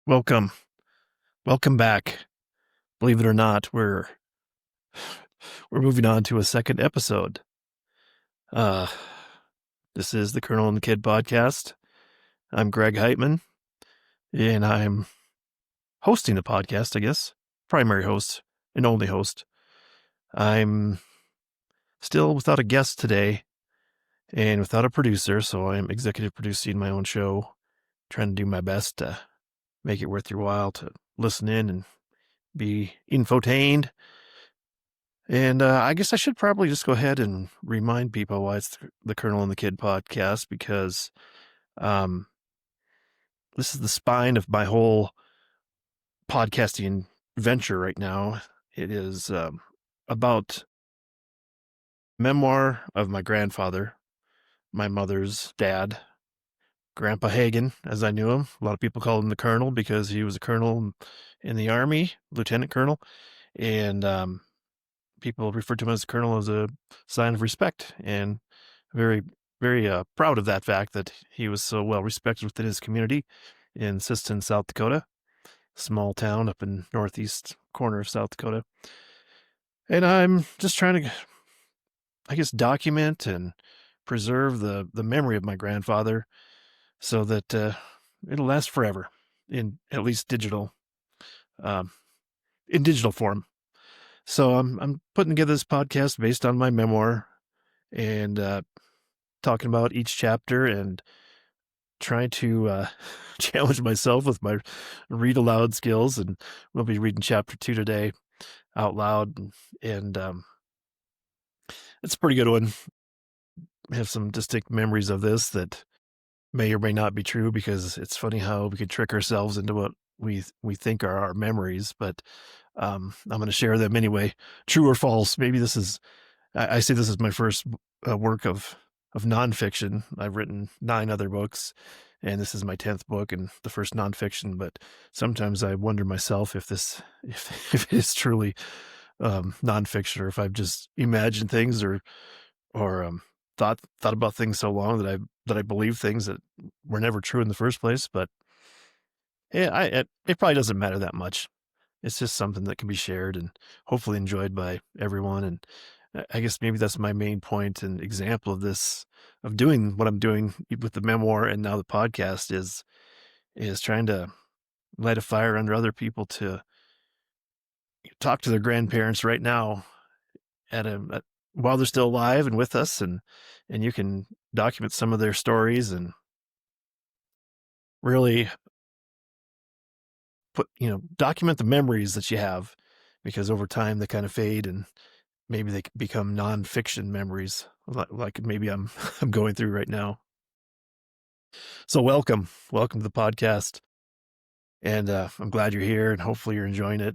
Welcome. Welcome back. Believe it or not, we're moving on to a second episode. Uh this is the Colonel and the Kid podcast. I'm Greg Heitmann, and I'm hosting the podcast, I guess. Primary host and only host. I'm still without a guest today and without a producer, so I'm executive producing my own show, trying to do my best to make it worth your while to listen in and be infotained. And I guess I should probably just go ahead and remind people why it's the Colonel and the Kid podcast, because um, this is the spine of my whole podcasting venture right now. It is about memoir of my grandfather, my mother's dad, Grandpa Hagen, as I knew him. A lot of people called him the Colonel because he was a colonel in the Army, Lieutenant Colonel, and people refer to him as a colonel as a sign of respect, and very, very proud of that fact that he was so well respected within his community in Siston, South Dakota, small town up in northeast corner of South Dakota. And I'm just trying to, I guess, document and preserve the memory of my grandfather so that it'll last forever in at least um, digital form. So I'm putting together this podcast based on my memoir and talking about each chapter and trying to challenge myself with my read aloud skills. And we'll be reading chapter 2 today out loud. And it's a pretty good one. I have some distinct memories of this that may or may not be true, because it's funny how we could trick ourselves into what we think are our memories. But I'm going to share them anyway. True or false? Maybe this is, I say this is my first work of nonfiction. I've written 9 other books, and this is my 10th book and the first nonfiction. But sometimes I wonder myself if if it is truly nonfiction, or if I've just imagined things, or thought about things so long that I believe things that were never true in the first place. But yeah, it probably doesn't matter that much. It's just something that can be shared and hopefully enjoyed by everyone. And I guess maybe that's my main point and example of this, of doing what I'm doing with the memoir and now the podcast, is trying to light a fire under other people to talk to their grandparents right now while they're still alive and with us, and you can document some of their stories and really document the memories that you have, because over time they kind of fade and maybe they become nonfiction memories, like maybe I'm I'm going through right now. So welcome to the podcast, and I'm glad you're here, and hopefully you're enjoying it,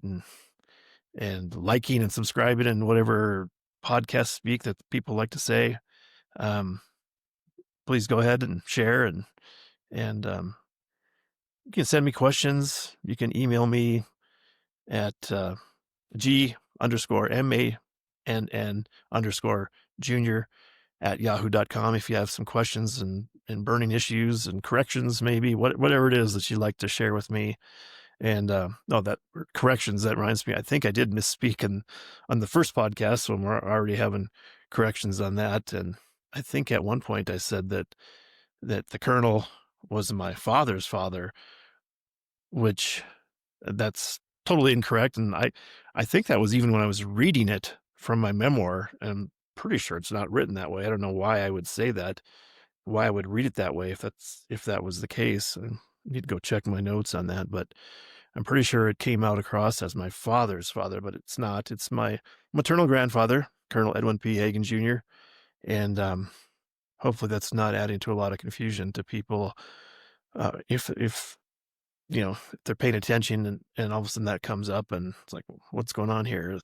and liking and subscribing and whatever podcast speak that people like to say. Um, Please go ahead and share, and you can send me questions. You can email me at G_MANN_junior@yahoo.com if you have some questions and burning issues and corrections, maybe whatever it is that you'd like to share with me. And that corrections, that reminds me, I think I did misspeak on the first podcast when we're already having corrections on that. And I think at one point I said that the Colonel was my father's father, which that's totally incorrect. And I think that was even when I was reading it from my memoir. And I'm pretty sure it's not written that way. I don't know why I would say that, why I would read it that way if that was the case. I need to go check my notes on that, but I'm pretty sure it came out across as my father's father, but it's not. It's my maternal grandfather, Colonel Edwin P. Hagen Jr. And hopefully that's not adding to a lot of confusion to people. If if they're paying attention, and all of a sudden that comes up and it's like, what's going on here?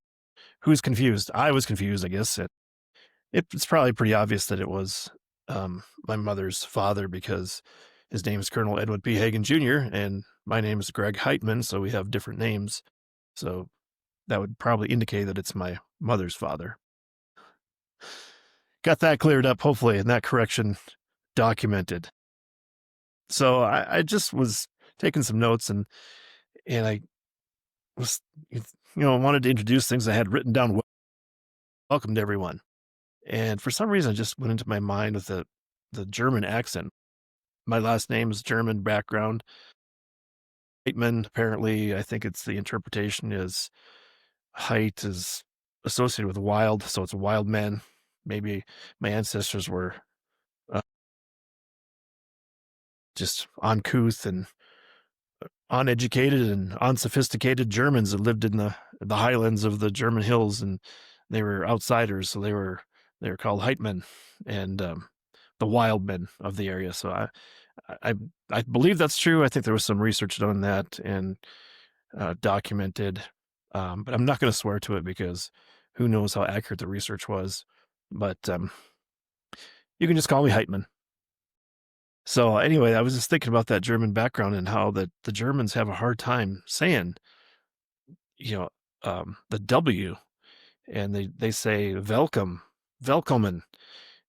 Who's confused? I was confused, I guess. It's probably pretty obvious that it was my mother's father, because his name is Colonel Edward P. Hagen Jr. and my name is Greg Heitmann, so we have different names. So that would probably indicate that it's my mother's father. Got that cleared up, hopefully, and that correction documented. So I just was taking some notes, and I was, wanted to introduce things I had written down. Welcomed everyone. And for some reason, it just went into my mind with the German accent. My last name is German background. Heitmann, apparently, I think it's the interpretation is height is associated with wild, so it's a wild man. Maybe my ancestors were uh, just uncouth and uneducated and unsophisticated Germans that lived in the highlands of the German hills, and they were outsiders, so they were called Heitmen and the wild men of the area. So I I believe that's true. I think there was some research done on that and documented, but I'm not going to swear to it because who knows how accurate the research was. But you can just call me Heitman. So anyway, I was just thinking about that German background and how the Germans have a hard time saying, you know, the W, and they say welcome, welkomen.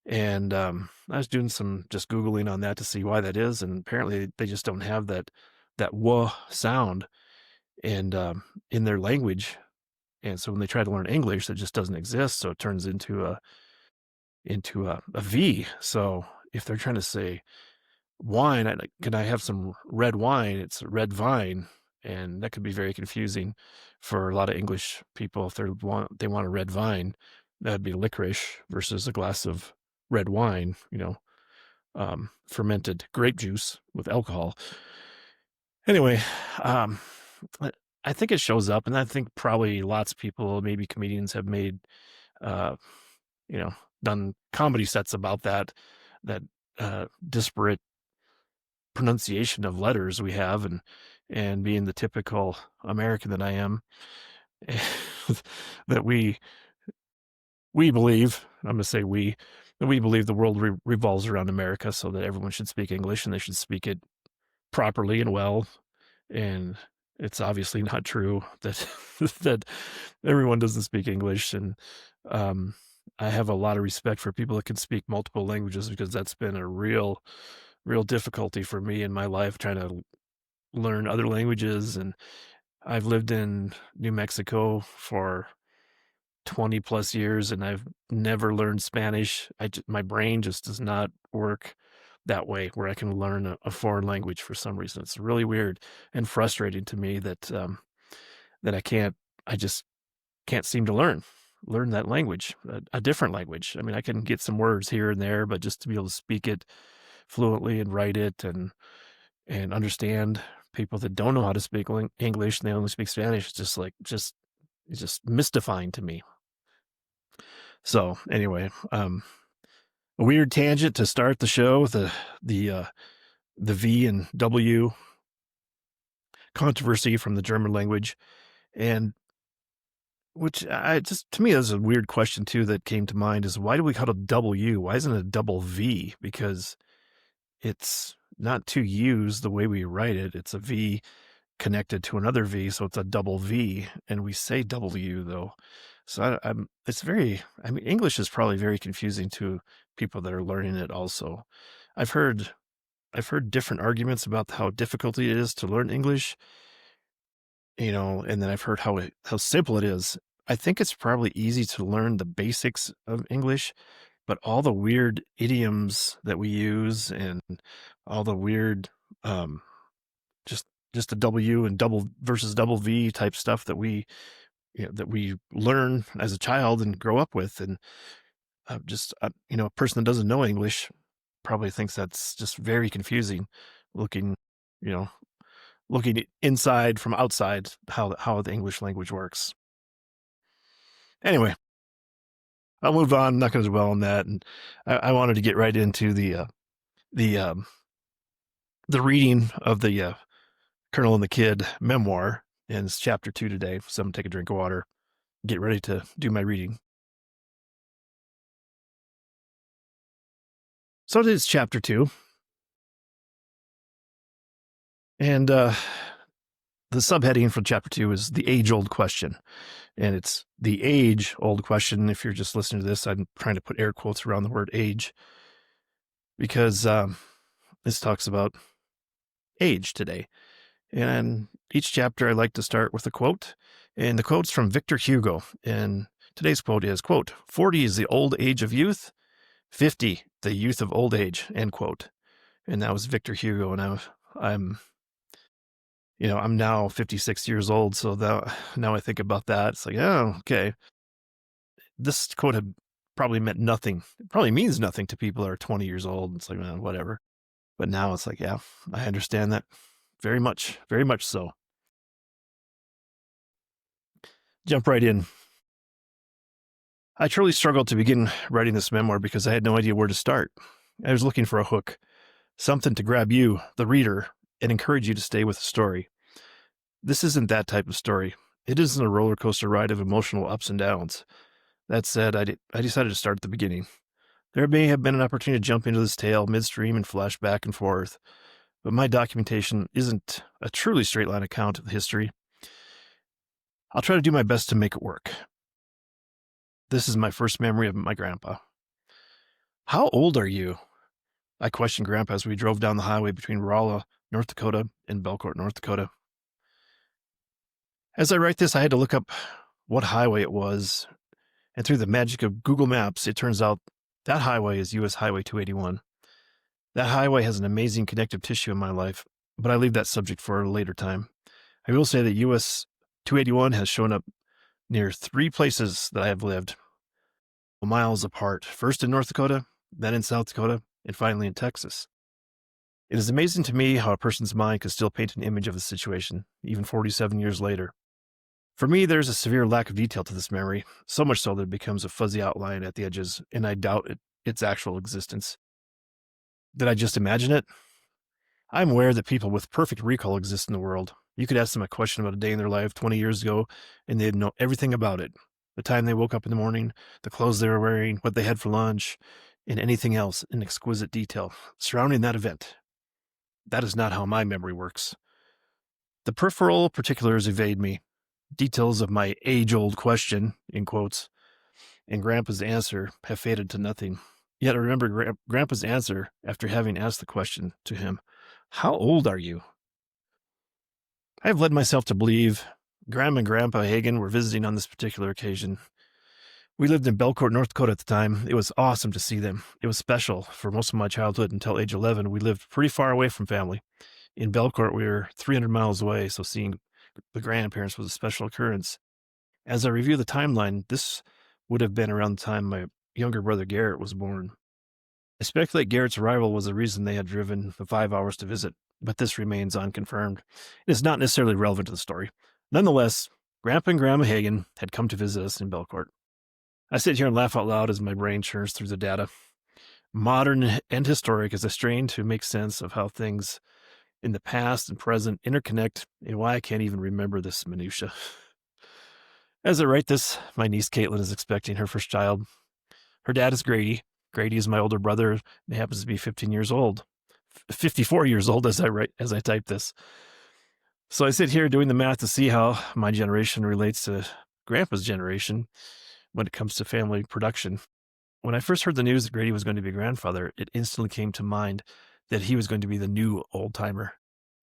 And I was doing some just Googling on that to see why that is. And apparently they just don't have that w sound and in their language. And so when they try to learn English, that just doesn't exist. So it turns into a V. So if they're trying to say wine, can I have some red wine? It's red vine. And that could be very confusing for a lot of English people. If they want a red vine, that'd be licorice versus a glass of red wine, fermented grape juice with alcohol. Anyway, um, I think it shows up, and I think probably lots of people, maybe comedians, have made, uh, you know, done comedy sets about that disparate pronunciation of letters we have, and being the typical American that I am, that we believe, I'm going to say that we believe the world revolves around America, so that everyone should speak English and they should speak it properly and well. And it's obviously not true that that everyone doesn't speak English. And um, I have a lot of respect for people that can speak multiple languages, because that's been a real difficulty for me in my life, trying to learn other languages. And I've lived in New Mexico for 20 plus years, and I've never learned Spanish. My brain just does not work that way, where I can learn a foreign language for some reason. It's really weird and frustrating to me that I just can't seem to learn that language, a different language. I mean, I can get some words here and there, but just to be able to speak it fluently and write it and understand people that don't know how to speak English and they only speak Spanish, it's just mystifying to me. So anyway, a weird tangent to start the show, the V and W controversy from the German language, and which to me is a weird question too that came to mind, is why do we call it W? Why isn't it a double V? Because it's not two U's the way we write it. It's a V connected to another V, so it's a double V, and we say W though. So English is probably very confusing to people that are learning it also. I've heard different arguments about how difficult it is to learn English, and then I've heard how simple it is. I think it's probably easy to learn the basics of English, but all the weird idioms that we use and all the weird, just the W and double versus double V type stuff that we learn as a child and grow up with, and a person that doesn't know English probably thinks that's just very confusing, looking you know looking inside from outside how the English language works. Anyway, I'll move on. I'm not going to dwell on that, and I wanted to get right into the reading of the Colonel and the Kid memoir, and it's chapter 2 today. So I'm gonna take a drink of water, get ready to do my reading. So it is chapter 2, and the subheading for chapter 2 is the age-old question. And it's the age-old question. If you're just listening to this, I'm trying to put air quotes around the word age, because this talks about age today. And each chapter I like to start with a quote. And the quote's from Victor Hugo. And today's quote is, quote, 40 is the old age of youth, 50, the youth of old age, end quote. And that was Victor Hugo. And I'm, I'm now 56 years old. So now I think about that. It's like, oh, okay. This quote had probably meant nothing. It probably means nothing to people that are 20 years old. It's like, man, whatever. But now it's like, yeah, I understand that very much so. Jump right in. I truly struggled to begin writing this memoir because I had no idea where to start. I was looking for a hook, something to grab you, the reader, and encourage you to stay with the story. This isn't that type of story. It isn't a roller coaster ride of emotional ups and downs. That said, I decided to start at the beginning. There may have been an opportunity to jump into this tale midstream and flash back and forth, but my documentation isn't a truly straight line account of the history. I'll try to do my best to make it work. This is my first memory of my grandpa. How old are you? I questioned Grandpa as we drove down the highway between Rolla, North Dakota, and Belcourt, North Dakota. As I write this, I had to look up what highway it was, and through the magic of Google Maps, it turns out that highway is U.S. Highway 281. That highway has an amazing connective tissue in my life, but I leave that subject for a later time. I will say that U.S. 281 has shown up near 3 places that I have lived, miles apart, first in North Dakota, then in South Dakota, and finally in Texas. It is amazing to me how a person's mind can still paint an image of the situation, even 47 years later. For me, there's a severe lack of detail to this memory, so much so that it becomes a fuzzy outline at the edges, and I doubt its actual existence. Did I just imagine it? I'm aware that people with perfect recall exist in the world. You could ask them a question about a day in their life 20 years ago, and they'd know everything about it. The time they woke up in the morning, the clothes they were wearing, what they had for lunch, and anything else in exquisite detail surrounding that event. That is not how my memory works. The peripheral particulars evade me. Details of my age-old question, in quotes, and Grandpa's answer have faded to nothing. Yet I remember Grandpa's answer after having asked the question to him, how old are you? I have led myself to believe Grandma and Grandpa Hagen were visiting on this particular occasion. We lived in Belcourt, North Dakota at the time. It was awesome to see them. It was special. For most of my childhood until age 11, we lived pretty far away from family. In Belcourt, we were 300 miles away, so seeing the grandparents was a special occurrence. As I review the timeline, this would have been around the time my younger brother Garrett was born. I speculate Garrett's arrival was the reason they had driven the 5 hours to visit, but this remains unconfirmed. It is not necessarily relevant to the story. Nonetheless, Grandpa and Grandma Hagen had come to visit us in Belcourt. I sit here and laugh out loud as my brain churns through the data. Modern and historic as I strain to make sense of how things in the past and present interconnect and why I can't even remember this minutia. As I write this, my niece Caitlin is expecting her first child. Her dad is Grady. Grady is my older brother and he happens to be 15 years old. 54 years old as I type this. So I sit here doing the math to see how my generation relates to Grandpa's generation when it comes to family production. When I first heard the news that Grady was going to be a grandfather, it instantly came to mind that he was going to be the new old-timer.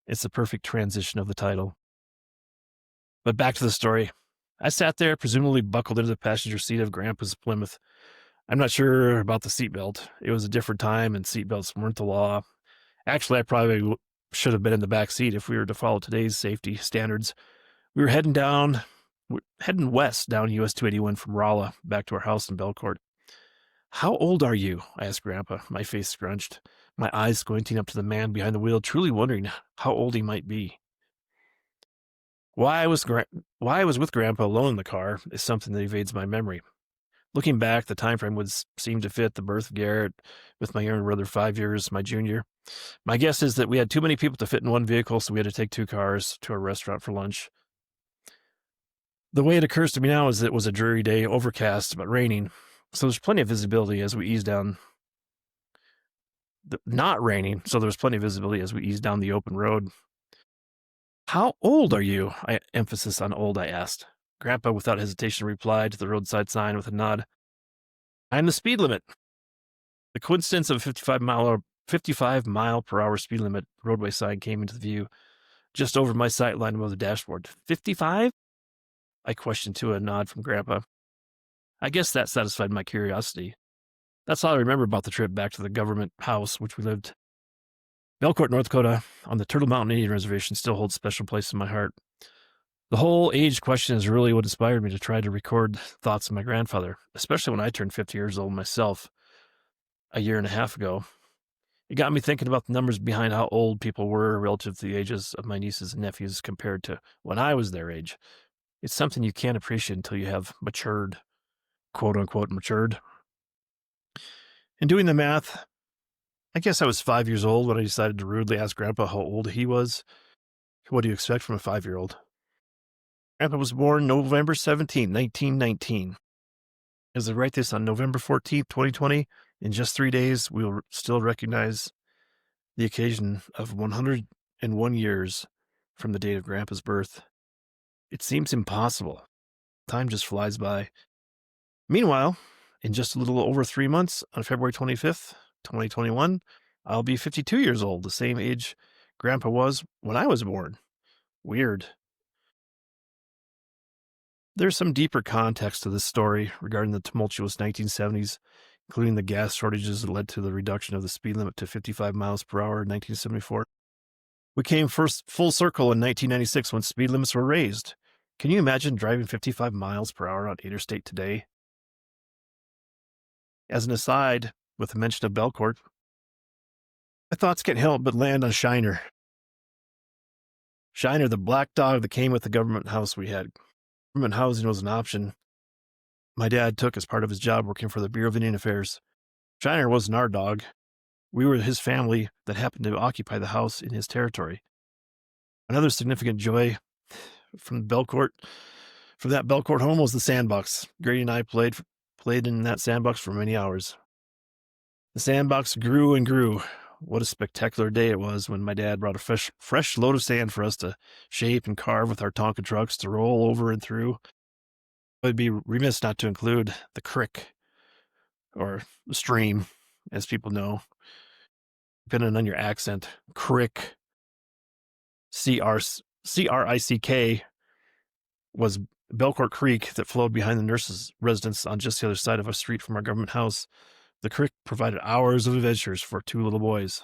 It's the perfect transition of the title. But back to the story. I sat there, presumably buckled into the passenger seat of Grandpa's Plymouth. I'm not sure about the seatbelt. It was a different time, and seatbelts weren't the law. Actually, I probably should have been in the back seat if we were to follow today's safety standards. We were heading west down US 281 from Rolla back to our house in Belcourt. How old are you? I asked Grandpa, my face scrunched, my eyes squinting up to the man behind the wheel, truly wondering how old he might be. Why I was with Grandpa alone in the car is something that evades my memory. Looking back, the time frame would seem to fit the birth of Garrett, with my younger brother 5 years my junior. My guess is that we had too many people to fit in one vehicle, so we had to take 2 cars to a restaurant for lunch. The way it occurs to me now is that it was a dreary day, overcast, but raining, so there's plenty of visibility as we ease down. Not raining, so there's plenty of visibility as we ease down the open road. How old are you? Emphasis on old, I asked. Grandpa, without hesitation, replied to the roadside sign with a nod. I'm the speed limit. The coincidence of a 55 mile per hour speed limit roadway sign came into view. just over my sight line above the dashboard. 55? I questioned to a nod from Grandpa. I guess that satisfied my curiosity. That's all I remember about the trip back to the government house, which we lived. Belcourt, North Dakota, on the Turtle Mountain Indian Reservation, still holds a special place in my heart. The whole age question is really what inspired me to try to record thoughts of my grandfather, especially when I turned 50 years old myself a year and a half ago. It got me thinking about the numbers behind how old people were relative to the ages of my nieces and nephews compared to when I was their age. It's something you can't appreciate until you have matured, quote unquote, matured. In doing the math, I guess I was 5 years old when I decided to rudely ask Grandpa how old he was. What do you expect from a 5-year-old? Grandpa was born November 17, 1919. As I write this on November 14th, 2020, in just 3 days, we will still recognize the occasion of 101 years from the date of Grandpa's birth. It seems impossible. Time just flies by. Meanwhile, in just a little over 3 months, on February 25th, 2021, I'll be 52 years old, the same age Grandpa was when I was born. Weird. There's some deeper context to this story regarding the tumultuous 1970s, including the gas shortages that led to the reduction of the speed limit to 55 miles per hour in 1974. We came first full circle in 1996 when speed limits were raised. Can you imagine driving 55 miles per hour on interstate today? As an aside, with the mention of Belcourt, my thoughts can't help but land on Shiner. Shiner, the black dog that came with the government house we had. Government housing was an option my dad took as part of his job working for the Bureau of Indian Affairs. Shiner wasn't our dog. We were his family that happened to occupy the house in his territory. Another significant joy from that Belcourt home was the sandbox. Grady and I played in that sandbox for many hours. The sandbox grew and grew. What a spectacular day it was when my dad brought a fresh load of sand for us to shape and carve with our Tonka trucks to roll over and through. I'd be remiss not to include the creek, or the stream, as people know, depending on your accent. Crick, C-R-I-C-K, was Belcourt Creek that flowed behind the nurse's residence on just the other side of a street from our government house. The creek provided hours of adventures for 2 little boys.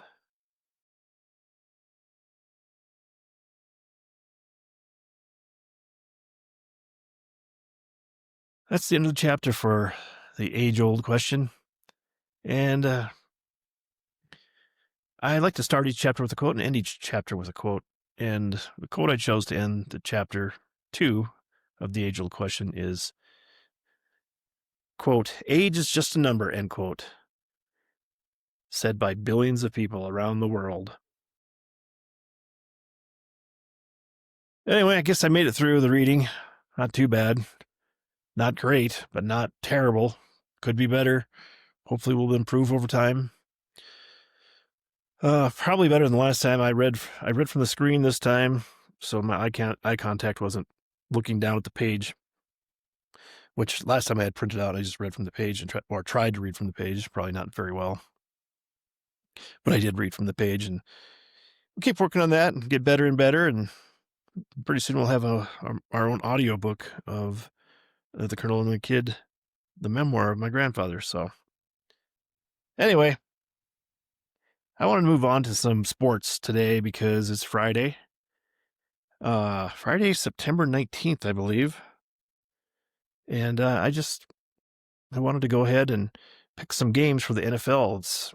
That's the end of the chapter for the age-old question. And I like to start each chapter with a quote and end each chapter with a quote. And the quote I chose to end the chapter 2 of the age-old question is, quote, "Age is just a number," end quote, said by billions of people around the world. Anyway, I guess I made it through the reading. Not too bad. Not great, but not terrible. Could be better. Hopefully we'll improve over time. Probably better than the last time. I read from the screen this time, so my eye contact wasn't looking down at the page, which last time I had printed out, I just read from the page and tried to read from the page. Probably not very well, but I did read from the page, and we'll keep working on that and get better and better. And pretty soon we'll have our own audiobook of The Colonel and the Kid, the memoir of my grandfather. So anyway, I want to move on to some sports today because it's Friday. Friday, September 19th, I believe. And I wanted to go ahead and pick some games for the NFL.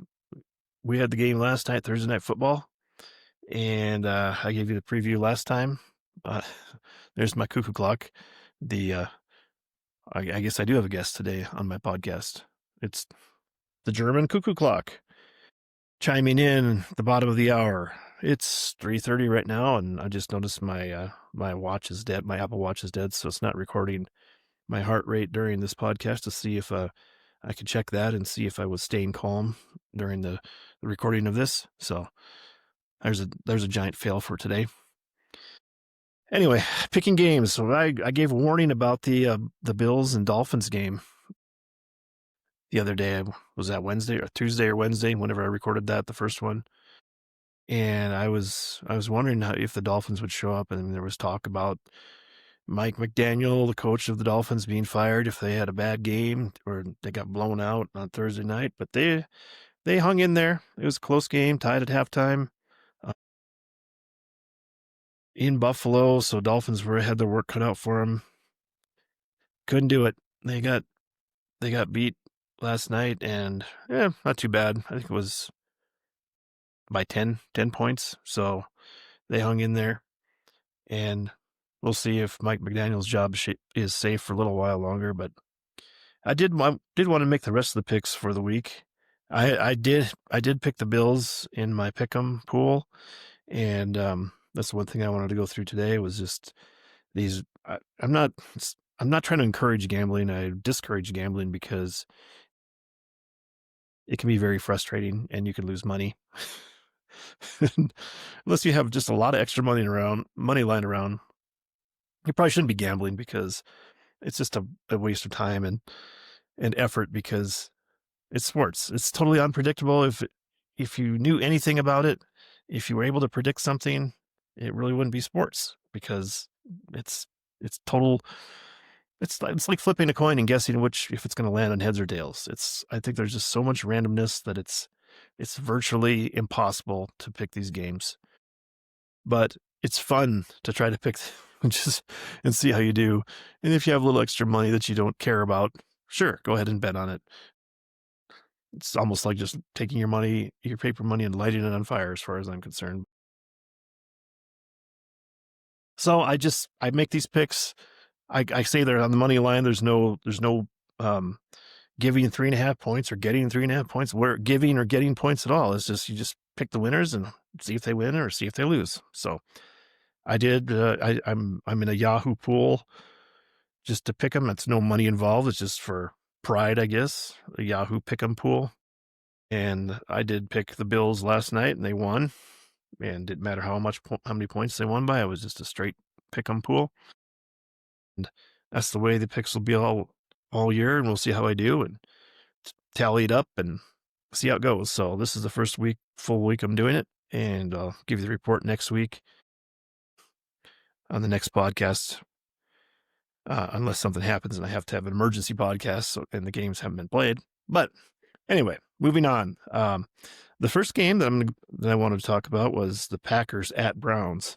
We had the game last night, Thursday Night Football, and I gave you the preview last time. There's my cuckoo clock. I guess I do have a guest today on my podcast. It's the German cuckoo clock chiming in the bottom of the hour. It's 3:30 right now, and I just noticed my watch is dead. My Apple Watch is dead, so it's not recording my heart rate during this podcast to see if I could check that and see if I was staying calm during the recording of this. So there's a giant fail for today. Anyway, picking games. So I gave a warning about the Bills and Dolphins game the other day. Was that Wednesday or Tuesday or Wednesday? Whenever I recorded that, the first one. And I was wondering if the Dolphins would show up, and there was talk about Mike McDaniel, the coach of the Dolphins, being fired if they had a bad game or they got blown out on Thursday night. But they hung in there. It was a close game, tied at halftime uh, in Buffalo. So Dolphins had their work cut out for them. Couldn't do it. They got beat last night, and yeah, not too bad. I think it was by 10 points. So they hung in there, and we'll see if Mike McDaniel's job is safe for a little while longer. But I did want to make the rest of the picks for the week. I did pick the Bills in my pick'em pool, and that's one thing I wanted to go through today was just these. I'm not trying to encourage gambling. I discourage gambling because it can be very frustrating and you can lose money. Unless you have just a lot of extra money lying around, you probably shouldn't be gambling because it's just a waste of time and effort because it's sports. It's totally unpredictable. If you knew anything about it, if you were able to predict something, it really wouldn't be sports because it's it's total. It's like flipping a coin and guessing if it's going to land on heads or tails. I think there's just so much randomness that it's virtually impossible to pick these games. But it's fun to try to pick just and see how you do. And if you have a little extra money that you don't care about, sure, go ahead and bet on it. It's almost like just taking your paper money, and lighting it on fire, as far as I'm concerned. So I make these picks. I say they're on the money line. There's no um, giving 3.5 points or getting 3.5 points. We're giving or getting points at all. It's just you just pick the winners and see if they win or see if they lose. So I did. I'm in a Yahoo pool just to pick them. It's no money involved. It's just for pride, I guess. A Yahoo pick'em pool. And I did pick the Bills last night, and they won. And didn't matter how many points they won by. It was just a straight pick'em pool. And that's the way the picks will be all year, and we'll see how I do and tally it up and see how it goes. So this is the first full week I'm doing it, and I'll give you the report next week on the next podcast, unless something happens and I have to have an emergency podcast and the games haven't been played. But anyway, moving on. The first game that I wanted to talk about was the Packers at Browns.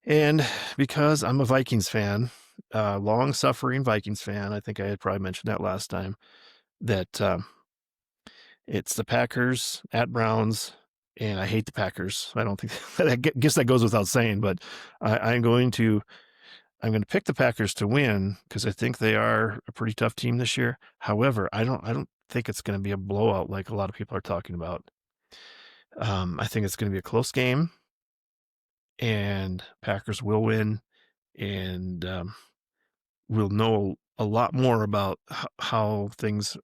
And because I'm a Vikings fan, long-suffering Vikings fan, I think I had probably mentioned that last time, that it's the Packers at Browns, and I hate the Packers. I don't think I guess that goes without saying, but I'm going to pick the Packers to win because I think they are a pretty tough team this year. However, I don't think it's going to be a blowout like a lot of people are talking about. I think it's going to be a close game, and Packers will win, and we'll know a lot more about how things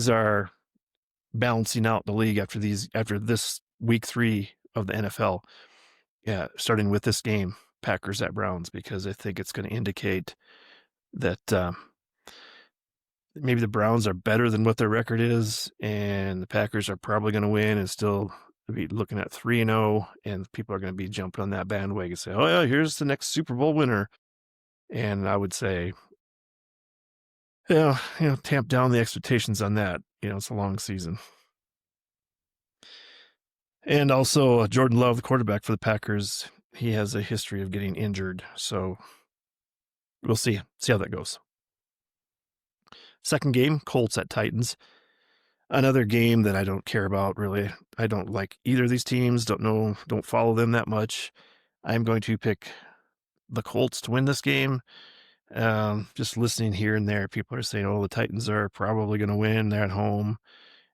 are balancing out the league after this week 3 of the NFL. Yeah, starting with this game, Packers at Browns, because I think it's going to indicate that maybe the Browns are better than what their record is, and the Packers are probably going to win and still be looking at 3-0, and people are going to be jumping on that bandwagon and say, "Oh yeah, here's the next Super Bowl winner." And I would say, yeah, tamp down the expectations on that. It's a long season. And also, Jordan Love, the quarterback for the Packers, he has a history of getting injured. So we'll see how that goes. Second game, Colts at Titans. Another game that I don't care about, really. I don't like either of these teams. Don't follow them that much. I'm going to pick the Colts to win this game. Just listening here and there, people are saying, "Oh, the Titans are probably going to win. They're at home."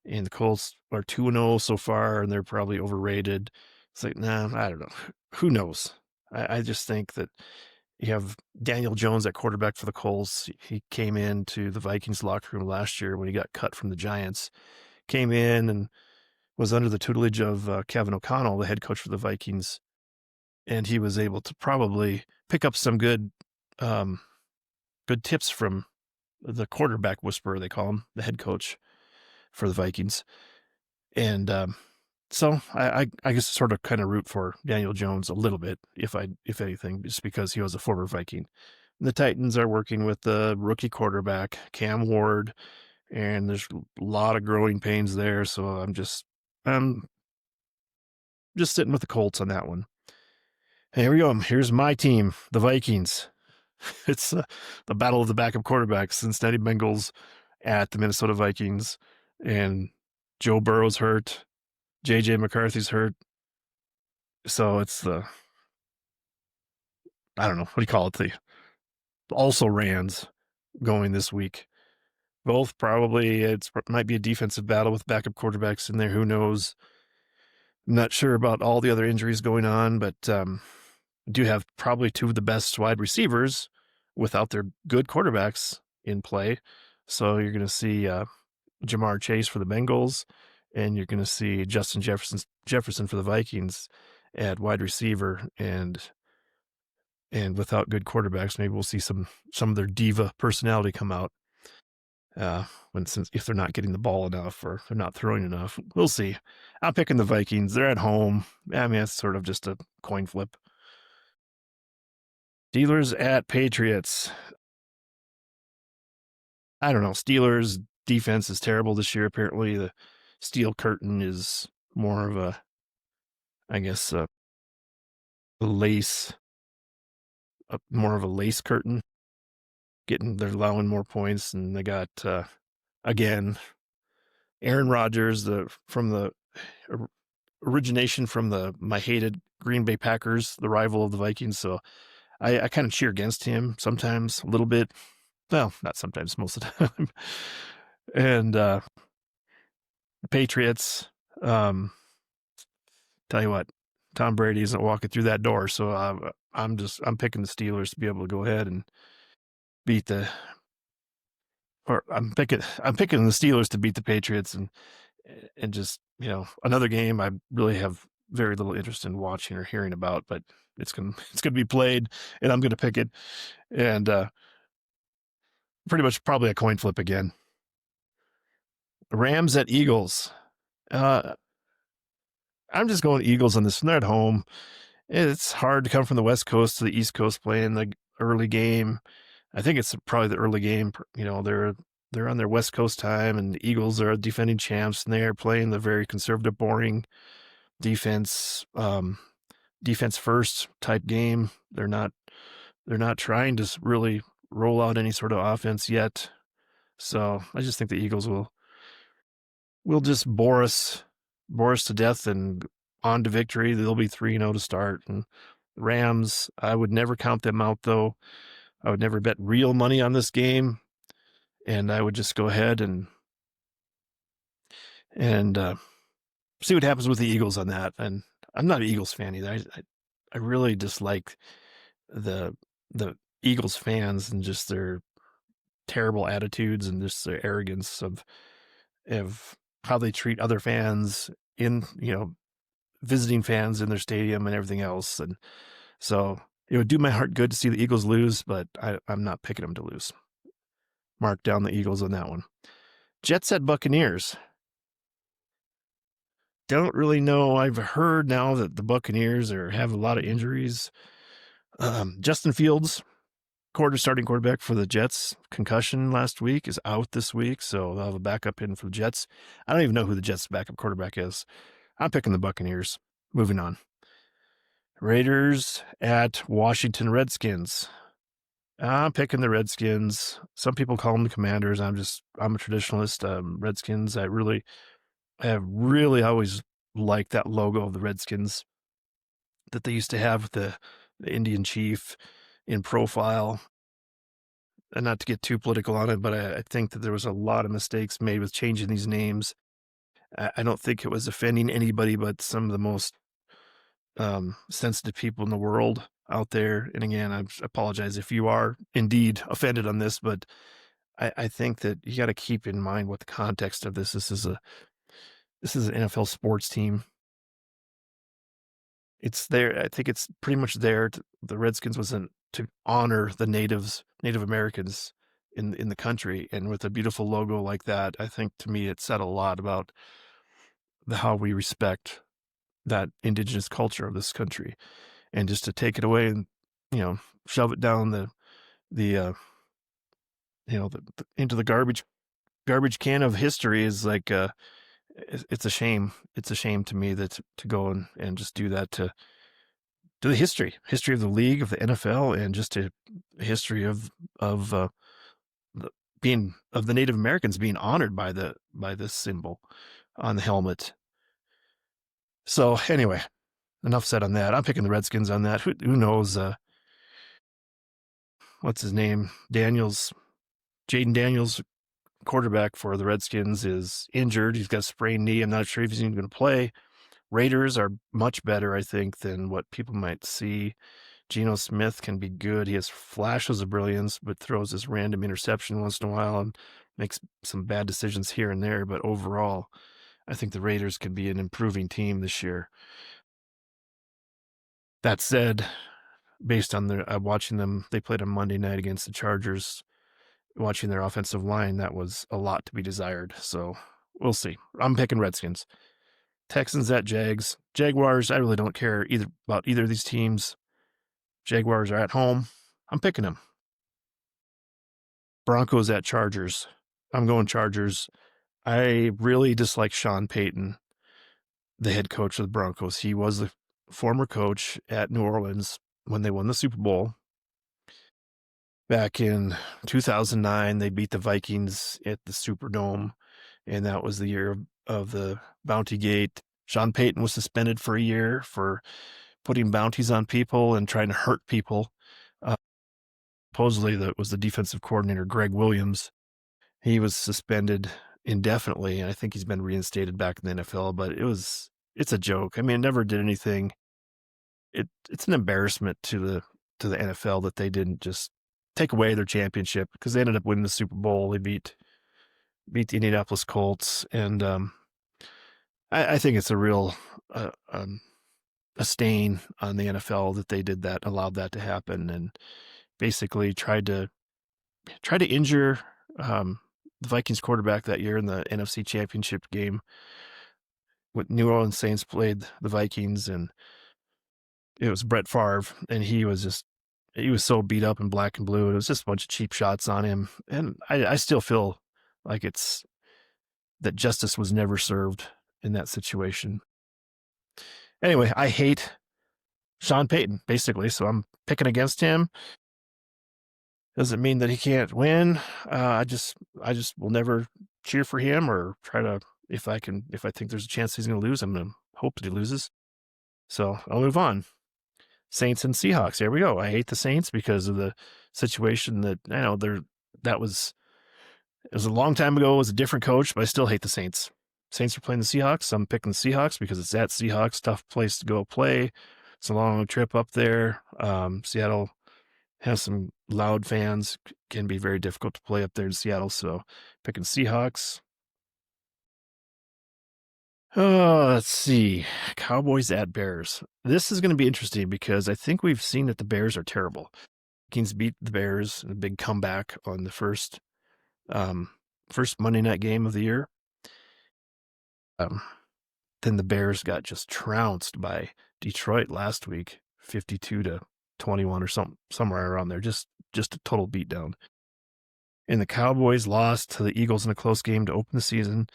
And the Colts are 2-0 so far, and they're probably overrated. It's like, nah, I don't know. Who knows? I just think that you have Daniel Jones at quarterback for the Colts. He came into the Vikings locker room last year when he got cut from the Giants. Came in and was under the tutelage of Kevin O'Connell, the head coach for the Vikings, and he was able to probably pick up some good tips from the quarterback whisperer, they call him, the head coach for the Vikings. And So I guess sort of kind of root for Daniel Jones a little bit, if anything, just because he was a former Viking. The Titans are working with the rookie quarterback Cam Ward, and there's a lot of growing pains there. So I'm just sitting with the Colts on that one. Here we go. Here's my team, the Vikings. It's the battle of the backup quarterbacks. Cincinnati Bengals at the Minnesota Vikings, and Joe Burrow's hurt. JJ McCarthy's hurt. So it's the, I don't know, what do you call it? The also Rans going this week. Both probably, it might be a defensive battle with backup quarterbacks in there. Who knows? I'm not sure about all the other injuries going on, but do have probably two of the best wide receivers without their good quarterbacks in play. So you're going to see Jamar Chase for the Bengals, and you're going to see Justin Jefferson for the Vikings at wide receiver, and without good quarterbacks, maybe we'll see some of their diva personality come out. If they're not getting the ball enough or they're not throwing enough, we'll see. I'm picking the Vikings. They're at home. I mean, it's sort of just a coin flip. Steelers at Patriots. I don't know. Steelers defense is terrible this year. Apparently, the steel curtain is more of a, I guess, a lace, more of a lace curtain. They're allowing more points, and they got again Aaron Rodgers, from the origination from my hated Green Bay Packers, the rival of the Vikings. So I kind of cheer against him sometimes, a little bit. Well, not sometimes, most of the time. And the Patriots, tell you what, Tom Brady isn't walking through that door. So I'm picking the Steelers to be able to go ahead and beat the, or I'm picking the Steelers to beat the Patriots, and just, another game I really have very little interest in watching or hearing about, but it's gonna be played, and I'm gonna pick it, and pretty much probably a coin flip again. Rams at Eagles. I'm just going Eagles on this. They're at home. It's hard to come from the West Coast to the East Coast playing the early game. I think it's probably the early game. They're on their West Coast time, and the Eagles are defending champs, and they are playing the very conservative, boring defense first type game. They're not trying to really roll out any sort of offense yet. So I just think the Eagles will just bore us to death and on to victory. They'll be 3-0 to start. And Rams, I would never count them out, though. I would never bet real money on this game, and I would just go ahead and see what happens with the Eagles on that. And I'm not an Eagles fan either. I really dislike the Eagles fans and just their terrible attitudes and just their arrogance of how they treat other fans in, visiting fans in their stadium and everything else. And so it would do my heart good to see the Eagles lose, but I'm not picking them to lose. Mark down the Eagles on that one. Jets at Buccaneers. Don't really know. I've heard now that the Buccaneers have a lot of injuries. Justin Fields, starting quarterback for the Jets, concussion last week, is out this week, so they'll have a backup in for the Jets. I don't even know who the Jets' backup quarterback is. I'm picking the Buccaneers. Moving on. Raiders at Washington Redskins. I'm picking the Redskins. Some people call them the Commanders. I'm a traditionalist. Redskins, I have really always liked that logo of the Redskins that they used to have with the Indian chief in profile. And not to get too political on it, but I think that there was a lot of mistakes made with changing these names. I don't think it was offending anybody but some of the most sensitive people in the world out there. And again, I apologize if you are indeed offended on this, but I think that you got to keep in mind what the context of this is. This is an NFL sports team. It's there. I think it's pretty much there. The Redskins was to honor the Native Americans in the country, and with a beautiful logo like that, I think to me it said a lot about how we respect that indigenous culture of this country, and just to take it away and, shove it down the into the garbage can of history is like, it's a shame. It's a shame to me that to go and just do that to the history of the league, of the NFL, and just to history of the, being of the Native Americans being honored by this symbol on the helmet. So anyway, enough said on that. I'm picking the Redskins on that. Who knows? What's his name? Jaden Daniels, quarterback for the Redskins, is injured. He's got a sprained knee. I'm not sure if he's even going to play. Raiders are much better, I think, than what people might see. Geno Smith can be good. He has flashes of brilliance, but throws this random interception once in a while and makes some bad decisions here and there. But overall, I think the Raiders could be an improving team this year. That said, based on watching them, they played on Monday night against the Chargers. Watching their offensive line, that was a lot to be desired. So we'll see. I'm picking Redskins. Texans at Jags. Jaguars, I really don't care about either of these teams. Jaguars are at home. I'm picking them. Broncos at Chargers. I'm going Chargers. I really dislike Sean Payton, the head coach of the Broncos. He was the former coach at New Orleans when they won the Super Bowl. Back in 2009, they beat the Vikings at the Superdome, and that was the year of the Bounty Gate. Sean Payton was suspended for a year for putting bounties on people and trying to hurt people. Supposedly, that was the defensive coordinator, Greg Williams. He was suspended indefinitely, and I think he's been reinstated back in the NFL, but it's a joke. I mean, it never did anything. It's an embarrassment to the NFL that they didn't just take away their championship, because they ended up winning the Super Bowl. They beat the Indianapolis Colts, and I think it's a real a stain on the NFL that they did that, allowed that to happen, and basically tried to injure the Vikings quarterback that year in the NFC Championship game. With New Orleans Saints played the Vikings, and it was Brett Favre, and he was so beat up in black and blue. It was just a bunch of cheap shots on him, and I still feel like it's that justice was never served in that situation. Anyway, I hate Sean Payton, basically, so I'm picking against him. Doesn't mean that he can't win. I just will never cheer for him or try to, if I think there's a chance he's going to lose, I'm going to hope that he loses. So I'll move on. Saints and Seahawks. Here we go. I hate the Saints because of the situation that it was a long time ago. It was a different coach, but I still hate the Saints. Saints are playing the Seahawks. I'm picking the Seahawks because it's at Seahawks. Tough place to go play. It's a long trip up there. Seattle has some loud fans. Can be very difficult to play up there in Seattle. So picking Seahawks. Oh, let's see. Cowboys at Bears. This is going to be interesting because I think we've seen that the Bears are terrible. Kings beat the Bears in a big comeback on the first Monday night game of the year. Then the Bears got just trounced by Detroit last week, 52-21 or somewhere around there. Just a total beatdown. And the Cowboys lost to the Eagles in a close game to open the season.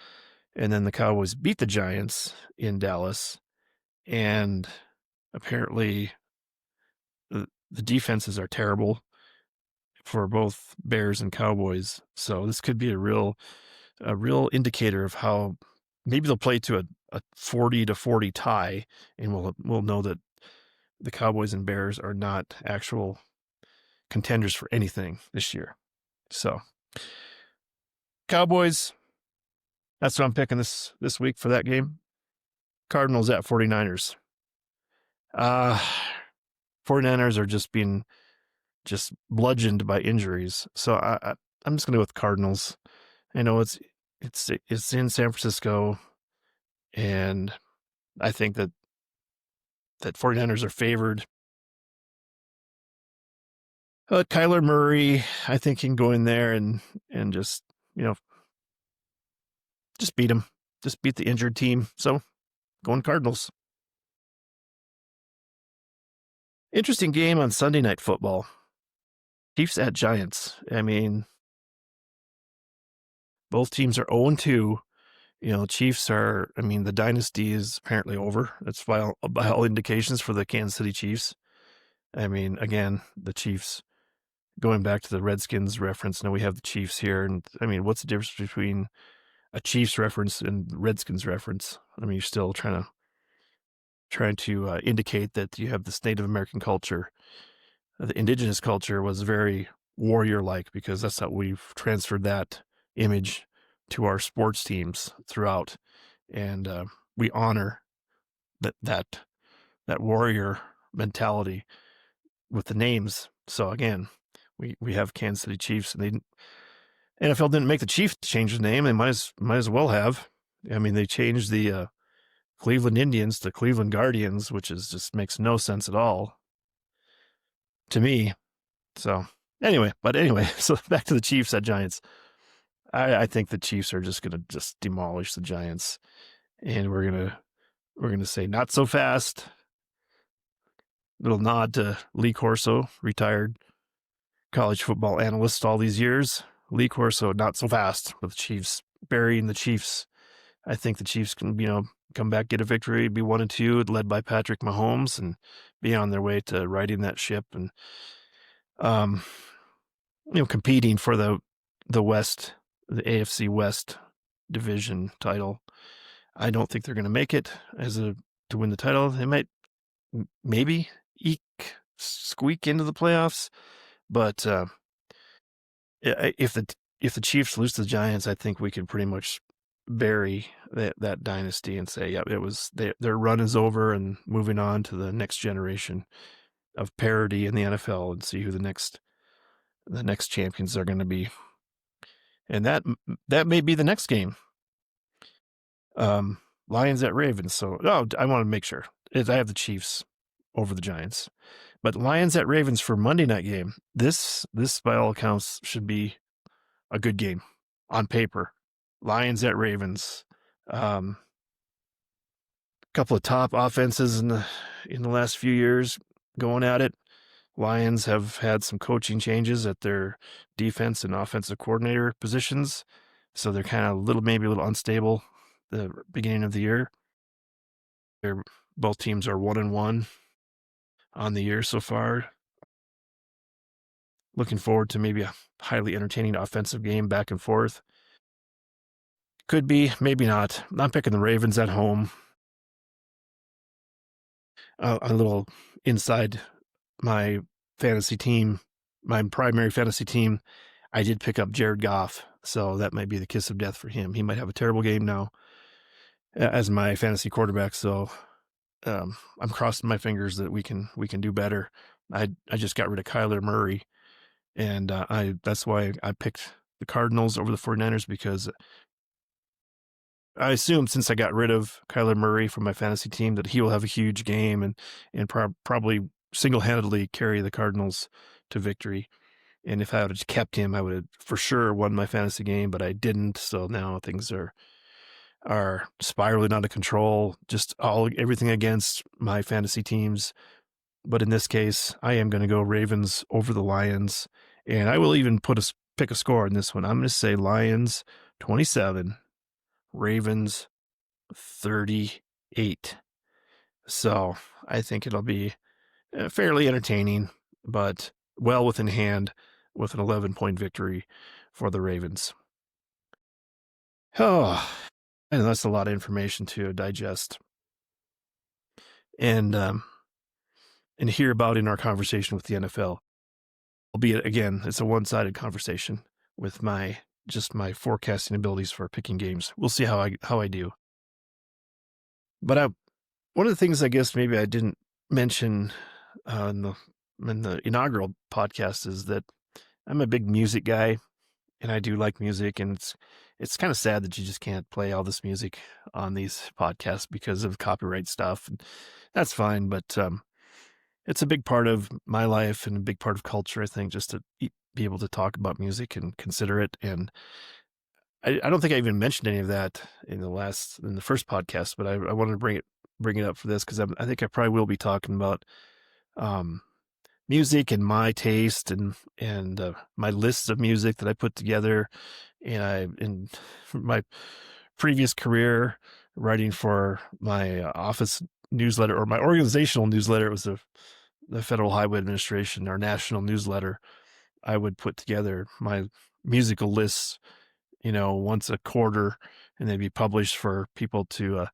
And then the Cowboys beat the Giants in Dallas. And apparently the defenses are terrible for both Bears and Cowboys. So this could be a real indicator of how maybe they'll play to a 40-40 tie, and we'll know that the Cowboys and Bears are not actual contenders for anything this year. So Cowboys, that's what I'm picking this week for that game. Cardinals at 49ers. 49ers are just being bludgeoned by injuries. So I'm just going to go with Cardinals. I know it's in San Francisco, and I think that 49ers are favored. Kyler Murray, I think, can go in there and just beat him. just beat the injured team. So going Cardinals. Interesting game on Sunday Night Football. Chiefs at Giants. I mean, both teams are 0-2. Chiefs are, I mean, the dynasty is apparently over. That's by all indications for the Kansas City Chiefs. I mean, again, the Chiefs, going back to the Redskins reference, now we have the Chiefs here. And I mean, what's the difference between a Chiefs reference and Redskins reference? I mean, you're still trying to indicate that you have this Native American culture. The indigenous culture was very warrior-like because that's how we've transferred that image to our sports teams throughout, and we honor that warrior mentality with the names. So again, we have Kansas City Chiefs, and NFL didn't make the Chiefs change the name. They might as well have. I mean, they changed the Cleveland Indians to Cleveland Guardians, which just makes no sense at all to me. So anyway, so back to the Chiefs at Giants. I think the Chiefs are just gonna demolish the Giants, and we're gonna say not so fast. Little nod to Lee Corso, retired college football analyst all these years. Lee Corso, not so fast with the Chiefs, burying the Chiefs. I think the Chiefs can, come back, get a victory, be 1-2, led by Patrick Mahomes, and be on their way to righting that ship and, competing for the West, the AFC West division title. I don't think they're going to make it to win the title. They might maybe squeak into the playoffs, but if the Chiefs lose to the Giants, I think we could pretty much bury that dynasty and say, yeah, their run is over and moving on to the next generation of parity in the NFL and see who the next champions are going to be. And that may be the next game. Lions at Ravens. So, I want to make sure I have the Chiefs over the Giants, but Lions at Ravens for Monday night game. This by all accounts should be a good game on paper. Lions at Ravens. Couple of top offenses in the last few years going at it. Lions have had some coaching changes at their defense and offensive coordinator positions, so they're kind of maybe a little unstable the beginning of the year. Both teams are 1-1 on the year so far. Looking forward to maybe a highly entertaining offensive game back and forth. Could be, maybe not. I'm picking the Ravens at home. A little inside my fantasy team, my primary fantasy team, I did pick up Jared Goff, so that might be the kiss of death for him. He might have a terrible game now as my fantasy quarterback, so I'm crossing my fingers that we can do better. I just got rid of Kyler Murray, and that's why I picked the Cardinals over the 49ers, because I assume since I got rid of Kyler Murray from my fantasy team that he will have a huge game and probably single-handedly carry the Cardinals to victory. And if I would have kept him, I would have for sure won my fantasy game, but I didn't. So now things are spiraling out of control. Just everything against my fantasy teams. But in this case, I am going to go Ravens over the Lions, and I will even pick a score in this one. I'm going to say Lions 27, Ravens 38. So I think it'll be fairly entertaining, but well within hand with an 11-point victory for the Ravens. Oh, and that's a lot of information to digest and hear about in our conversation with the NFL. Albeit, again, it's a one-sided conversation with my forecasting abilities for picking games. We'll see how I do. But one of the things I guess maybe I didn't mention in the inaugural podcast is that I'm a big music guy, and I do like music, and it's kind of sad that you just can't play all this music on these podcasts because of copyright stuff. And that's fine, but it's a big part of my life and a big part of culture, I think, just to be able to talk about music and consider it. And I don't think I even mentioned any of that in the first podcast, but I wanted to bring it up for this because I think I probably will be talking about um, music and my taste and my list of music that I put together, and I in my previous career writing for my office newsletter or my organizational newsletter. It was the Federal Highway Administration, our national newsletter. I would put together my musical lists, once a quarter, and they'd be published for people to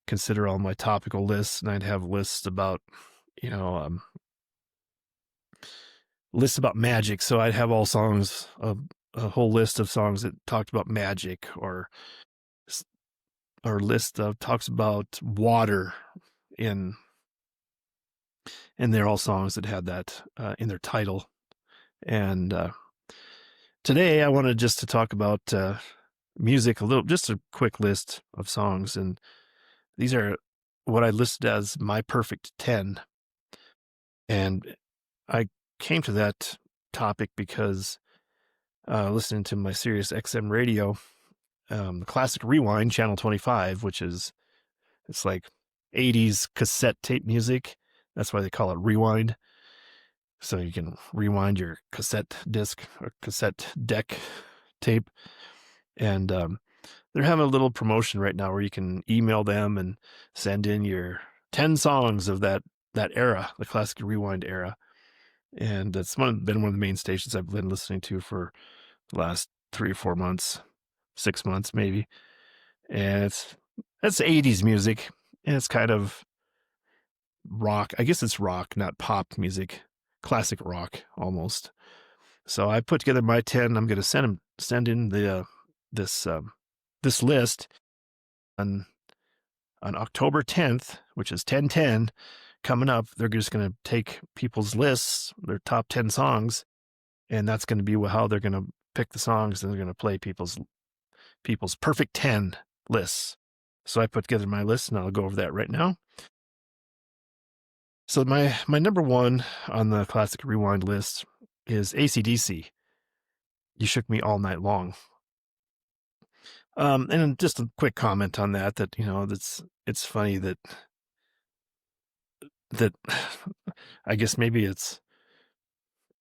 consider on my topical lists. And I'd have you know, um, lists about magic. So I'd have all songs, a whole list of songs that talked about magic, or list of talks about water in, and they're all songs that had that in their title. And today I wanted just to talk about music a little, just a quick list of songs. And these are what I listed as my perfect 10. And I came to that topic because listening to my Sirius XM radio, the Classic Rewind, Channel 25, it's like 80s cassette tape music. That's why they call it Rewind. So you can rewind your cassette disc or cassette deck tape. And they're having a little promotion right now where you can email them and send in your 10 songs of that era, the Classic Rewind era. And that's been one of the main stations I've been listening to for the last 3 or 4 months, 6 months maybe. And it's 80s music, and it's kind of rock. I guess it's rock, not pop music, classic rock almost. So I put together my 10. I'm going to send in this this list on October 10th, which is 10/10 coming up. They're just going to take people's lists, their top 10 songs, and that's going to be how they're going to pick the songs, and they're going to play people's perfect 10 lists. So I put together my list, and I'll go over that right now. So my number one on the Classic Rewind list is AC/DC. You Shook Me All Night Long. And just a quick comment on that it's funny that I guess maybe it's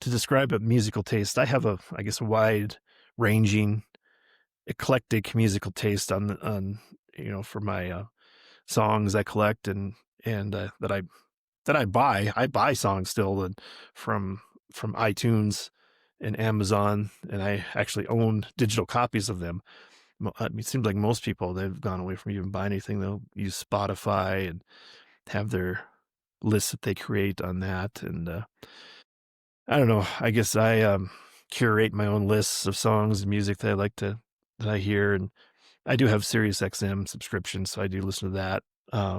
to describe a musical taste. I have I guess, a wide ranging, eclectic musical taste on for my songs I collect and that I buy. I buy songs still from iTunes and Amazon, and I actually own digital copies of them. I mean, it seems like most people, they've gone away from even buying anything. They'll use Spotify and have their lists that they create on that. And I don't know. I guess I curate my own lists of songs and music that I hear. And I do have Sirius XM subscription, so I do listen to that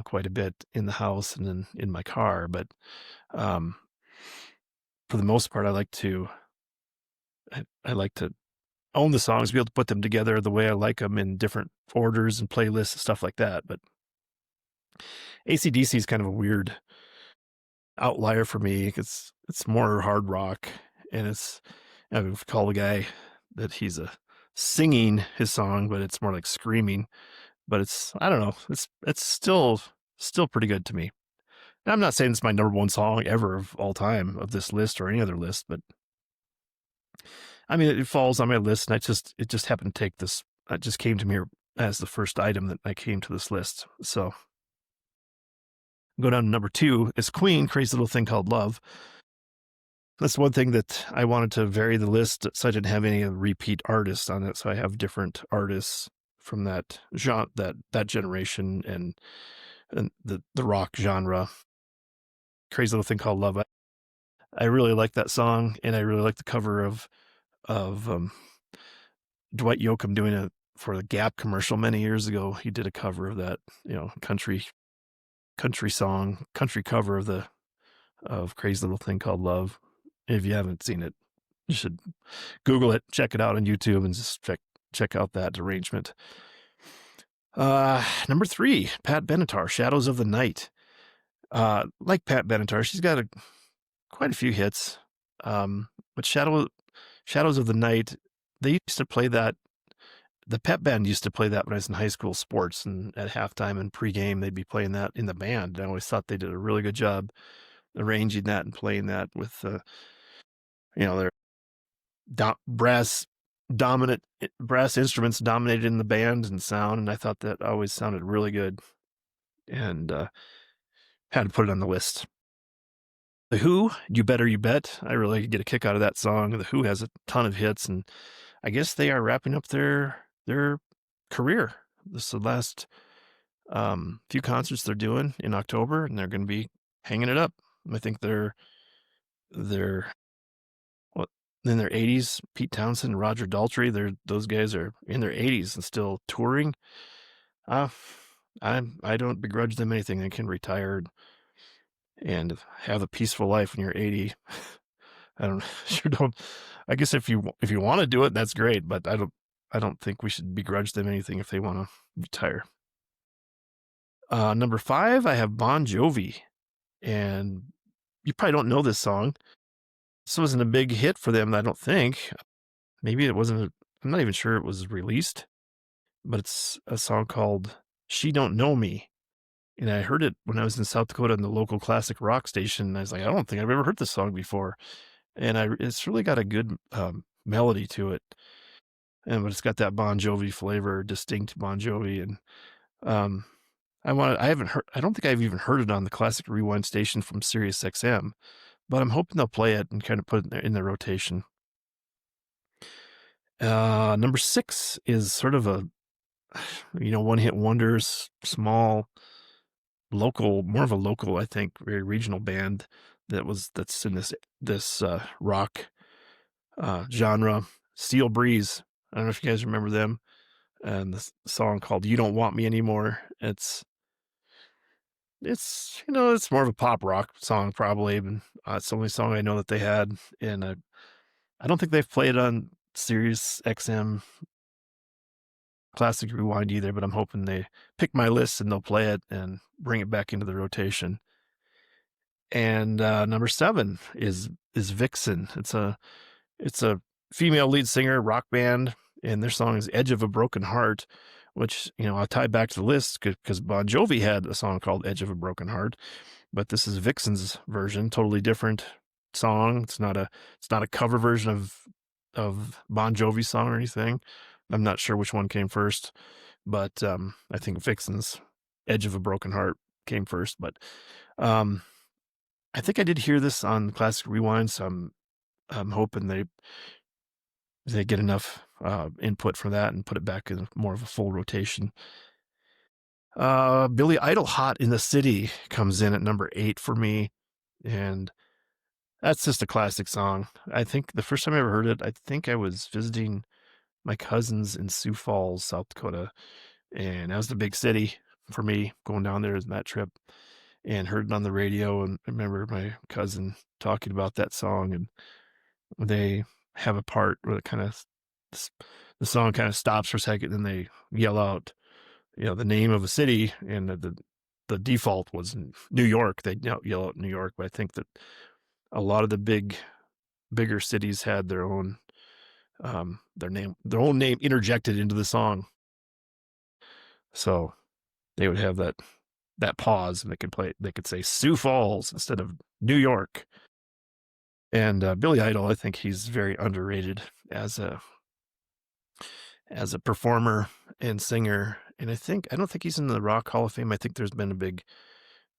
quite a bit in the house and then in my car. But um, for the most part, I like to own the songs, be able to put them together the way I like them in different orders and playlists and stuff like that. But AC/DC is kind of a weird outlier for me. It's more hard rock, and I would call the guy that he's singing his song, but it's more like screaming. But I don't know, it's still pretty good to me. And I'm not saying it's my number one song ever of all time of this list or any other list, but I mean, it falls on my list, and it just happened to take this. It just came to me as the first item that I came to this list. So go down to number 2 is Queen, Crazy Little Thing Called Love. That's one thing that I wanted to vary the list so I didn't have any repeat artists on it. So I have different artists from that genre, that generation, and the rock genre. Crazy Little Thing Called Love. I really like that song, and I really like the cover of Dwight Yoakam doing it for the Gap commercial many years ago. He did a cover of that, country song, country cover of Crazy Little Thing Called Love. If you haven't seen it, you should Google it, check it out on YouTube, and just check out that arrangement. Number 3, Pat Benatar, Shadows of the Night. Like Pat Benatar, she's got quite a few hits. But Shadows of the Night, they used to play that the pep band used to play that when I was in high school sports, and at halftime and pregame, they'd be playing that in the band. I always thought they did a really good job arranging that and playing that with, their brass dominant brass instruments dominated in the band and sound, and I thought that always sounded really good, and had to put it on the list. The Who, You Better You Bet. I really get a kick out of that song. The Who has a ton of hits, and I guess they are wrapping up their career. This is the last few concerts they're doing in October, and they're going to be hanging it up. I think they're what in their 80s. Pete Townsend and Roger Daltrey, those guys are in their 80s and still touring. Uh, I don't begrudge them anything. They can retire and have a peaceful life when you're 80. I don't sure don't. I guess if you want to do it, that's great. But I don't think we should begrudge them anything if they want to retire. Number 5, I have Bon Jovi, and you probably don't know this song. This wasn't a big hit for them, I don't think. Maybe it wasn't. I'm not even sure it was released, but it's a song called "She Don't Know Me." And I heard it when I was in South Dakota in the local classic rock station. And I was like, I don't think I've ever heard this song before. And it's really got a good melody to it. But it's got that Bon Jovi flavor, distinct Bon Jovi. And I don't think I've even heard it on the classic rewind station from Sirius XM, but I'm hoping they'll play it and kind of put it in their rotation. Number 6 is sort of a, one hit wonders, small, local, more of a local, I think, very regional band that's in this rock genre. Steel Breeze. I don't know if you guys remember them, and the song called "You Don't Want Me Anymore." It's it's more of a pop rock song probably, and it's the only song I know that they had, and I don't think they've played on Sirius XM Classic Rewind either, but I'm hoping they pick my list and they'll play it and bring it back into the rotation. And number 7 is Vixen. It's a female lead singer rock band, and their song is "Edge of a Broken Heart," which I'll tie back to the list because Bon Jovi had a song called "Edge of a Broken Heart," but this is Vixen's version, totally different song. It's not a cover version of Bon Jovi's song or anything. I'm not sure which one came first, but I think Vixen's "Edge of a Broken Heart" came first. But I think I did hear this on Classic Rewind, so I'm hoping they get enough input from that and put it back in more of a full rotation. Billy Idol, "Hot in the City" comes in at number 8 for me, and that's just a classic song. I think the first time I ever heard it, I think I was visiting my cousins in Sioux Falls, South Dakota, and that was the big city for me going down there in that trip, and heard it on the radio. And I remember my cousin talking about that song, and they have a part where the song kind of stops for a second, and they yell out, the name of a city, and the default was New York. They yell out New York, but I think that a lot of the bigger cities had their own name interjected into the song, so they would have that pause, and they could say Sioux Falls instead of New York. And Billy Idol, I think he's very underrated as a performer and singer. And I don't think he's in the Rock Hall of Fame. I think there's been a big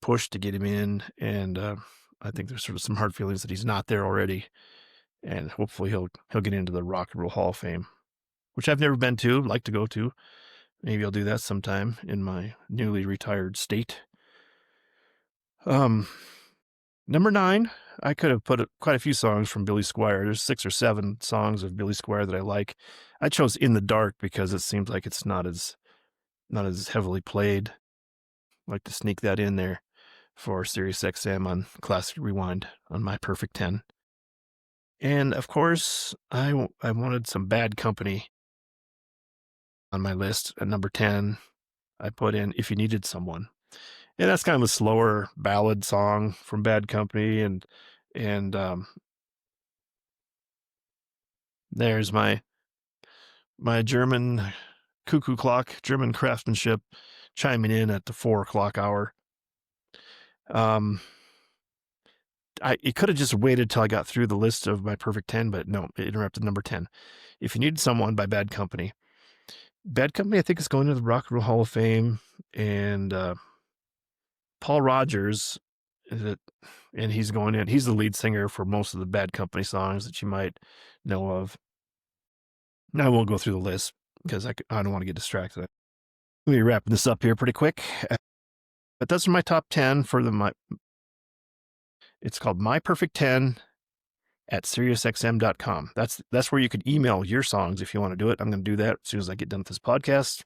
push to get him in, and I think there's sort of some hard feelings that he's not there already. And hopefully he'll get into the Rock and Roll Hall of Fame, which I've never been to, like to go to. Maybe I'll do that sometime in my newly retired state. Number 9, I could have put quite a few songs from Billy Squier. There's 6 or 7 songs of Billy Squier that I like. I chose "In the Dark" because it seems like it's not as heavily played. I'd like to sneak that in there for Sirius XM on Classic Rewind on MyPerfect10. And of course, I wanted some Bad Company on my list. At number 10, I put in "If You Needed Someone." And that's kind of a slower ballad song from Bad Company. And there's my German cuckoo clock, German craftsmanship, chiming in at the 4 o'clock hour. It could have just waited till I got through the list of my perfect 10, but no, it interrupted number 10. If You Need Someone by Bad Company. Bad Company, I think, is going to the Rock and Roll Hall of Fame, and Paul Rogers, and he's going in. He's the lead singer for most of the Bad Company songs that you might know of. Now, I won't go through the list because I don't want to get distracted. Let me wrap this up here pretty quick. But those are my top 10 for it's called MyPerfect10 at SiriusXM.com. That's where you could email your songs if you want to do it. I'm going to do that as soon as I get done with this podcast.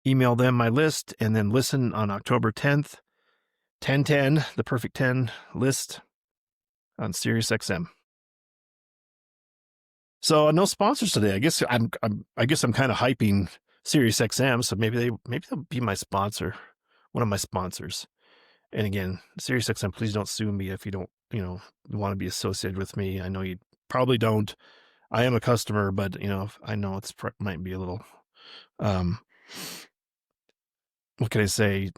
Email them my list and then listen on October 10th, 1010, the Perfect 10 list on SiriusXM. So no sponsors today. I guess I'm kind of hyping SiriusXM, so maybe they'll be my sponsor, one of my sponsors. And again, SiriusXM, please don't sue me if you don't, want to be associated with me. I know you probably don't. I am a customer, but I know it's might be a little, what can I say,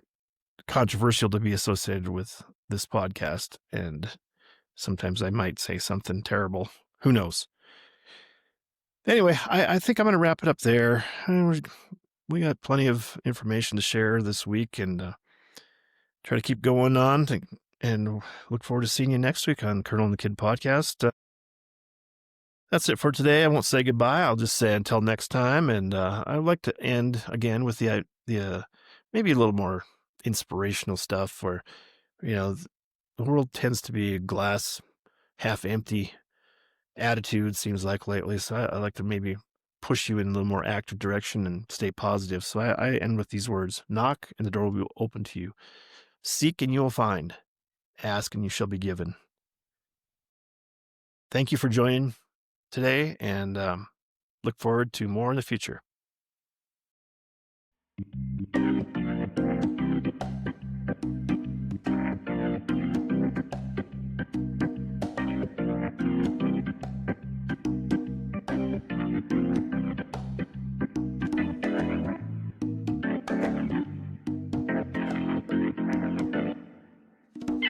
controversial to be associated with this podcast, and sometimes I might say something terrible. Who knows? Anyway, I think I'm going to wrap it up there. We got plenty of information to share this week, and try to keep going on, and look forward to seeing you next week on Colonel and the Kid podcast. That's it for today. I won't say goodbye. I'll just say until next time. And I'd like to end again with the maybe a little more inspirational stuff, where the world tends to be a glass half empty attitude, seems like lately. So I like to maybe push you in a little more active direction and stay positive. So I end with these words: knock and the door will be open to you. Seek and you will find. Ask and you shall be given. Thank you for joining today, and look forward to more in the future.